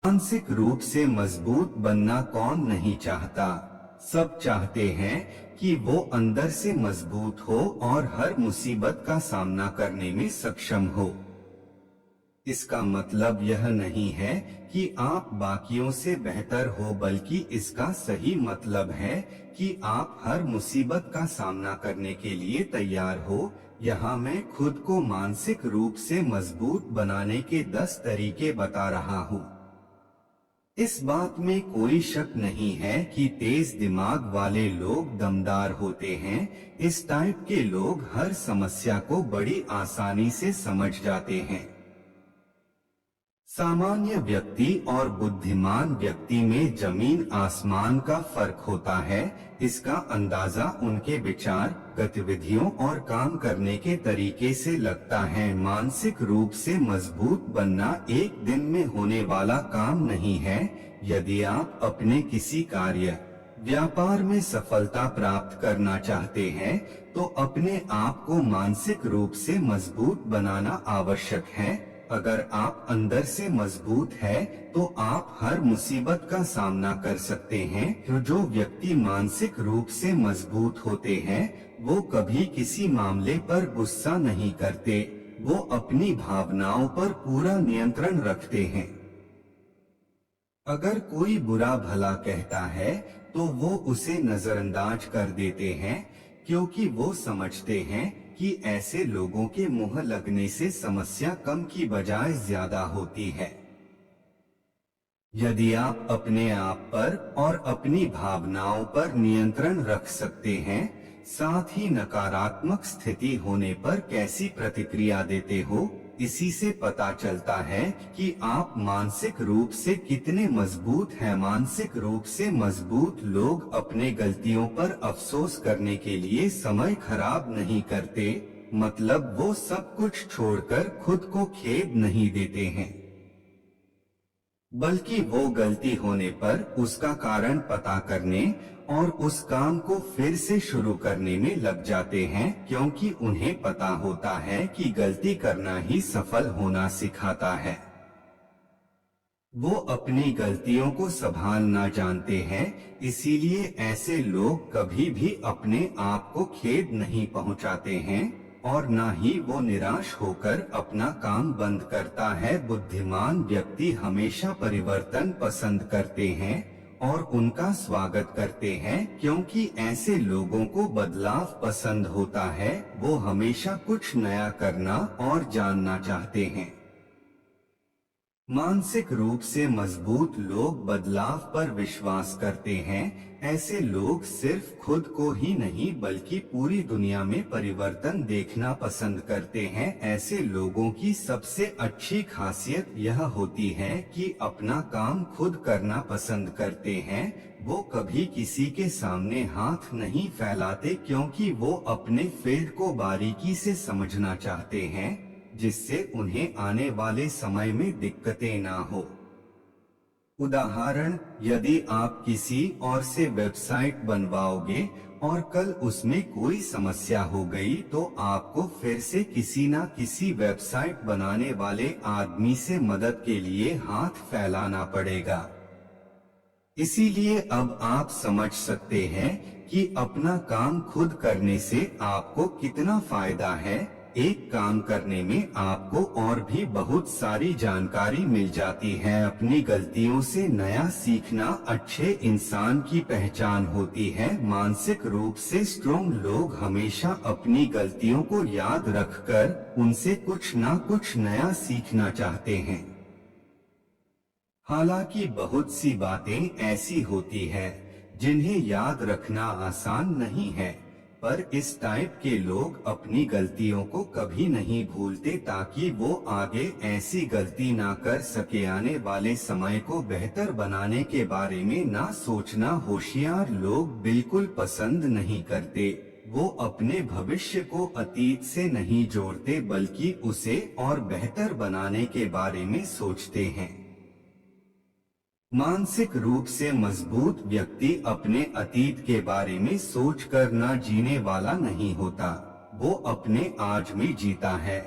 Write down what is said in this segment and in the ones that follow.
मानसिक रूप से मजबूत बनना कौन नहीं चाहता। सब चाहते हैं कि वो अंदर से मजबूत हो और हर मुसीबत का सामना करने में सक्षम हो। इसका मतलब यह नहीं है कि आप बाकियों से बेहतर हो, बल्कि इसका सही मतलब है कि आप हर मुसीबत का सामना करने के लिए तैयार हो। यहाँ मैं खुद को मानसिक रूप से मजबूत बनाने के 10 तरीके बता रहा हूँ। इस बात में कोई शक नहीं है कि तेज दिमाग वाले लोग दमदार होते हैं। इस टाइप के लोग हर समस्या को बड़ी आसानी से समझ जाते हैं। सामान्य व्यक्ति और बुद्धिमान व्यक्ति में जमीन आसमान का फर्क होता है। इसका अंदाजा उनके विचार, गतिविधियों और काम करने के तरीके से लगता है। मानसिक रूप से मजबूत बनना एक दिन में होने वाला काम नहीं है। यदि आप अपने किसी कार्य, व्यापार में सफलता प्राप्त करना चाहते हैं, तो अपने आप को मानसिक रूप से मजबूत बनाना आवश्यक है। अगर आप अंदर से मजबूत है, तो आप हर मुसीबत का सामना कर सकते हैं। जो व्यक्ति मानसिक रूप से मजबूत होते हैं, वो कभी किसी मामले पर गुस्सा नहीं करते। वो अपनी भावनाओं पर पूरा नियंत्रण रखते हैं। अगर कोई बुरा भला कहता है, तो वो उसे नजरअंदाज कर देते हैं, क्योंकि वो समझते हैं कि ऐसे लोगों के मुंह लगने से समस्या कम की बजाय ज्यादा होती है। यदि आप अपने आप पर और अपनी भावनाओं पर नियंत्रण रख सकते हैं, साथ ही नकारात्मक स्थिति होने पर कैसी प्रतिक्रिया देते हो, इसी से पता चलता है कि आप मानसिक रूप से कितने मजबूत हैं। मानसिक रूप से मजबूत लोग अपने गलतियों पर अफसोस करने के लिए समय खराब नहीं करते। मतलब वो सब कुछ छोड़कर खुद को खेद नहीं देते हैं, बल्कि वो गलती होने पर उसका कारण पता करने और उस काम को फिर से शुरू करने में लग जाते हैं, क्योंकि उन्हें पता होता है कि गलती करना ही सफल होना सिखाता है। वो अपनी गलतियों को संभालना जानते हैं, इसीलिए ऐसे लोग कभी भी अपने आप को खेद नहीं पहुंचाते हैं और न ही वो निराश होकर अपना काम बंद करता है। बुद्धिमान व्यक्ति हमेशा परिवर्तन पसंद करते हैं और उनका स्वागत करते हैं, क्योंकि ऐसे लोगों को बदलाव पसंद होता है। वो हमेशा कुछ नया करना और जानना चाहते हैं। मानसिक रूप से मजबूत लोग बदलाव पर विश्वास करते हैं। ऐसे लोग सिर्फ खुद को ही नहीं, बल्कि पूरी दुनिया में परिवर्तन देखना पसंद करते हैं। ऐसे लोगों की सबसे अच्छी खासियत यह होती है कि अपना काम खुद करना पसंद करते हैं। वो कभी किसी के सामने हाथ नहीं फैलाते, क्योंकि वो अपने फील्ड को बारीकी से समझना चाहते हैं, जिससे उन्हें आने वाले समय में दिक्कतें ना हो। उदाहरण, यदि आप किसी और से वेबसाइट बनवाओगे और कल उसमें कोई समस्या हो गई, तो आपको फिर से किसी ना किसी वेबसाइट बनाने वाले आदमी से मदद के लिए हाथ फैलाना पड़ेगा। इसीलिए अब आप समझ सकते हैं कि अपना काम खुद करने से आपको कितना फायदा है। एक काम करने में आपको और भी बहुत सारी जानकारी मिल जाती है। अपनी गलतियों से नया सीखना अच्छे इंसान की पहचान होती है। मानसिक रूप से स्ट्रॉन्ग लोग हमेशा अपनी गलतियों को याद रखकर उनसे कुछ ना कुछ नया सीखना चाहते हैं। हालांकि बहुत सी बातें ऐसी होती है जिन्हें याद रखना आसान नहीं है, पर इस टाइप के लोग अपनी गलतियों को कभी नहीं भूलते, ताकि वो आगे ऐसी गलती ना कर सके। आने वाले समय को बेहतर बनाने के बारे में ना सोचना होशियार लोग बिल्कुल पसंद नहीं करते। वो अपने भविष्य को अतीत से नहीं जोड़ते, बल्कि उसे और बेहतर बनाने के बारे में सोचते हैं। मानसिक रूप से मजबूत व्यक्ति अपने अतीत के बारे में सोचकर ना जीने वाला नहीं होता। वो अपने आज में जीता है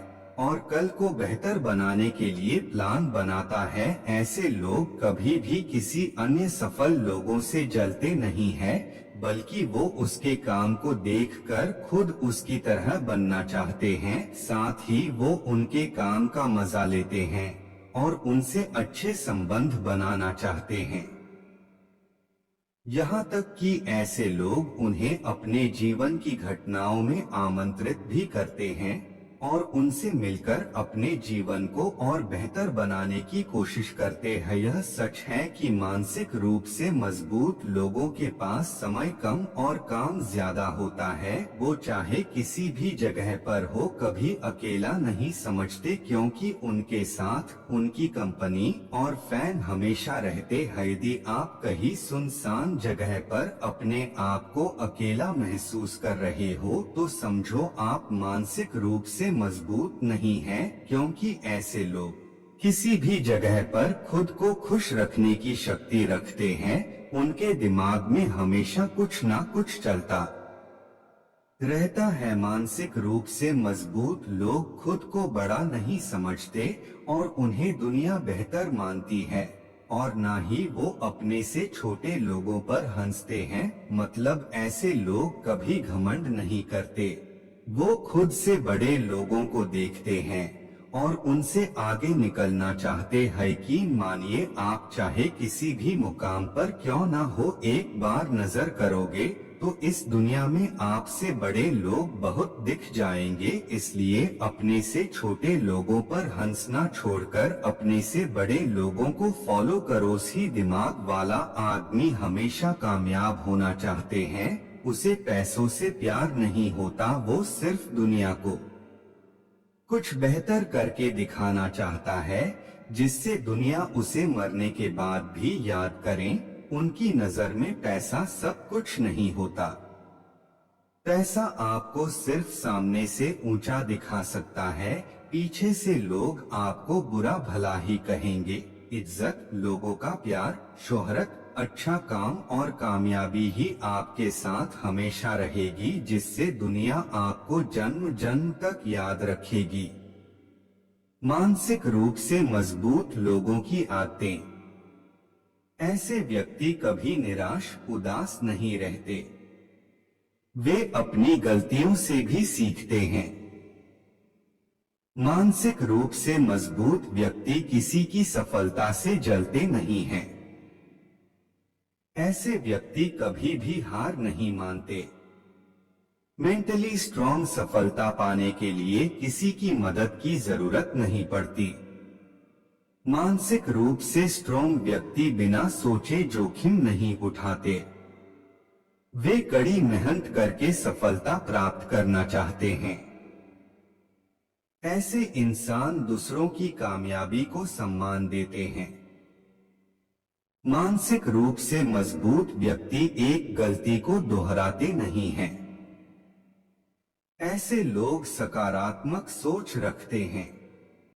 और कल को बेहतर बनाने के लिए प्लान बनाता है। ऐसे लोग कभी भी किसी अन्य सफल लोगों से जलते नहीं हैं, बल्कि वो उसके काम को देखकर खुद उसकी तरह बनना चाहते हैं। साथ ही वो उनके काम का मजा लेते हैं और उनसे अच्छे संबंध बनाना चाहते हैं। यहाँ तक कि ऐसे लोग उन्हें अपने जीवन की घटनाओं में आमंत्रित भी करते हैं और उनसे मिलकर अपने जीवन को और बेहतर बनाने की कोशिश करते हैं। यह सच है कि मानसिक रूप से मजबूत लोगों के पास समय कम और काम ज्यादा होता है। वो चाहे किसी भी जगह पर हो, कभी अकेला नहीं समझते, क्योंकि उनके साथ उनकी कंपनी और फैन हमेशा रहते हैं। यदि आप कहीं सुनसान जगह पर अपने आप को अकेला महसूस कर रहे हो, तो समझो आप मानसिक रूप से मजबूत नहीं हैं, क्योंकि ऐसे लोग किसी भी जगह पर खुद को खुश रखने की शक्ति रखते हैं। उनके दिमाग में हमेशा कुछ ना कुछ चलता रहता है। मानसिक रूप से मजबूत लोग खुद को बड़ा नहीं समझते और उन्हें दुनिया बेहतर मानती है, और ना ही वो अपने से छोटे लोगों पर हंसते हैं। मतलब ऐसे लोग कभी घमंड नहीं करते। वो खुद से बड़े लोगों को देखते हैं और उनसे आगे निकलना चाहते हैं। कि मानिए आप चाहे किसी भी मुकाम पर क्यों ना हो, एक बार नजर करोगे तो इस दुनिया में आपसे बड़े लोग बहुत दिख जाएंगे। इसलिए अपने से छोटे लोगों पर हंसना छोड़कर अपने से बड़े लोगों को फॉलो करो। सी दिमाग वाला आदमी हमेशा कामयाब होना चाहते हैं। उसे पैसों से प्यार नहीं होता, वो सिर्फ दुनिया को कुछ बेहतर करके दिखाना चाहता है, जिससे दुनिया उसे मरने के बाद भी याद करें। उनकी नजर में पैसा सब कुछ नहीं होता। पैसा आपको सिर्फ सामने से ऊंचा दिखा सकता है, पीछे से लोग आपको बुरा भला ही कहेंगे। इज्जत, लोगों का प्यार, शोहरत, अच्छा काम और कामयाबी ही आपके साथ हमेशा रहेगी, जिससे दुनिया आपको जन्म जन्म तक याद रखेगी। मानसिक रूप से मजबूत लोगों की आदतें। ऐसे व्यक्ति कभी निराश, उदास नहीं रहते। वे अपनी गलतियों से भी सीखते हैं। मानसिक रूप से मजबूत व्यक्ति किसी की सफलता से जलते नहीं हैं। ऐसे व्यक्ति कभी भी हार नहीं मानते। मेंटली स्ट्रॉन्ग सफलता पाने के लिए किसी की मदद की जरूरत नहीं पड़ती। मानसिक रूप से स्ट्रॉन्ग व्यक्ति बिना सोचे जोखिम नहीं उठाते। वे कड़ी मेहनत करके सफलता प्राप्त करना चाहते हैं। ऐसे इंसान दूसरों की कामयाबी को सम्मान देते हैं। मानसिक रूप से मजबूत व्यक्ति एक गलती को दोहराते नहीं हैं। ऐसे लोग सकारात्मक सोच रखते हैं।